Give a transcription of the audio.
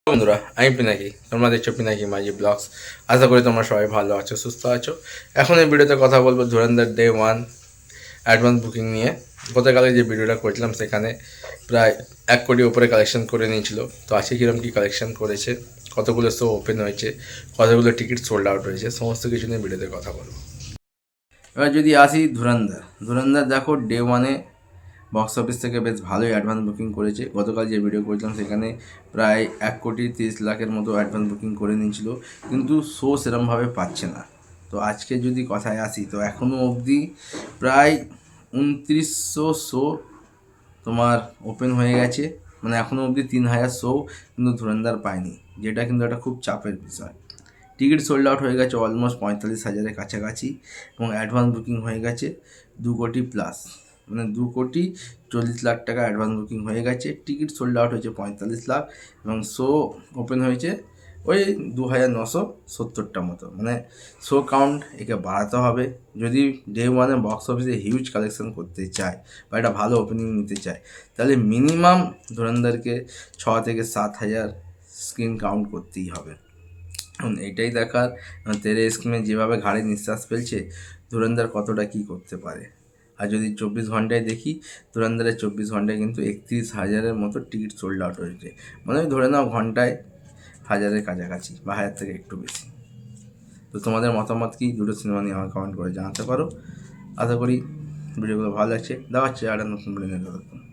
বন্ধুরা, আমি পিনাকি। তোমরা দেখছো পিনাকি মাঝি ব্লগস। আশা করি তোমরা সবাই ভালো আছো, সুস্থ আছো। এখন এই ভিডিওতে কথা বলবো ধুরন্ধর ডে 1 অ্যাডভান্স বুকিং নিয়ে। গতকালে যে ভিডিওটা করেছিলাম সেখানে প্রায় 1 কোটি উপরে কালেকশন করে নিয়েছিল। তো আজকে কীরকম কী কালেকশন করেছে, কতগুলো শো ওপেন হয়েছে, কতগুলো টিকিট সোল্ড আউট হয়েছে, সমস্ত কিছু নিয়ে ভিডিওতে কথা বলবো। এবার যদি আসি ধুরন্ধর দেখো ডে 1-এ বক্স অফিস থেকে বেশ ভালোই অ্যাডভান্স বুকিং করেছে। গতকাল যে ভিডিও করেছিলাম সেখানে প্রায় 1,30,00,000-এর মতো অ্যাডভান্স বুকিং করে নিয়েছিল, কিন্তু শো সেরমভাবে পাচ্ছে না। তো আজকে যদি কথায় আসি, তো এখনও অবধি প্রায় 2900 শো তোমার ওপেন হয়ে গেছে। মানে এখনও অবধি 3,000 শো কিন্তু ধুরন্ধর পায়নি, যেটা কিন্তু একটা খুব চাপের বিষয়। টিকিট সোল্ড আউট হয়ে গেছে অলমোস্ট 45,000-এর কাছাকাছি, এবং অ্যাডভান্স বুকিং হয়ে গেছে 2 কোটি প্লাস, মানে 2,40,00,000 টাকা অ্যাডভান্স বুকিং হয়ে গেছে। টিকিট সোল্ড আউট হয়েছে 45 লাখ, এবং শো ওপেন হয়েছে ওই 2,970টা মতো। মানে শো কাউন্ট একে বাড়াতে হবে যদি ডে 1-এ বক্স অফিসে হিউজ কালেকশন করতে চায় বা একটা ভালো ওপেনিং নিতে চায়, তাহলে মিনিমাম ধুরন্ধরকে 6,000 থেকে 7,000 স্ক্রিন কাউন্ট করতেই হবে। এখন এটাই দেখার, তেরে স্ক্রিনে যেভাবে ঘাড়ে নিঃশ্বাস ফেলছে, ধুরন্ধর কতটা কী করতে পারে। আর যদি 24 ঘন্টায় দেখি, ধুরন্ধরের 24 ঘন্টায় কিন্তু 31,000-এর মতো টিকিট সোল্ড আউট হয়েছে। মানে ধরে নাও ঘন্টায় 1,000-এর কাছাকাছি বা 1,000 থেকে একটু বেশি। তো তোমাদের মতামত কি, দুটো সিনেমা নিয়ে আমার কমেন্ট করে জানাতে পারো। আশা করি ভিডিওগুলো ভালো লাগছে। দেখা হচ্ছে আর নতুন ভিডিও নিয়ে।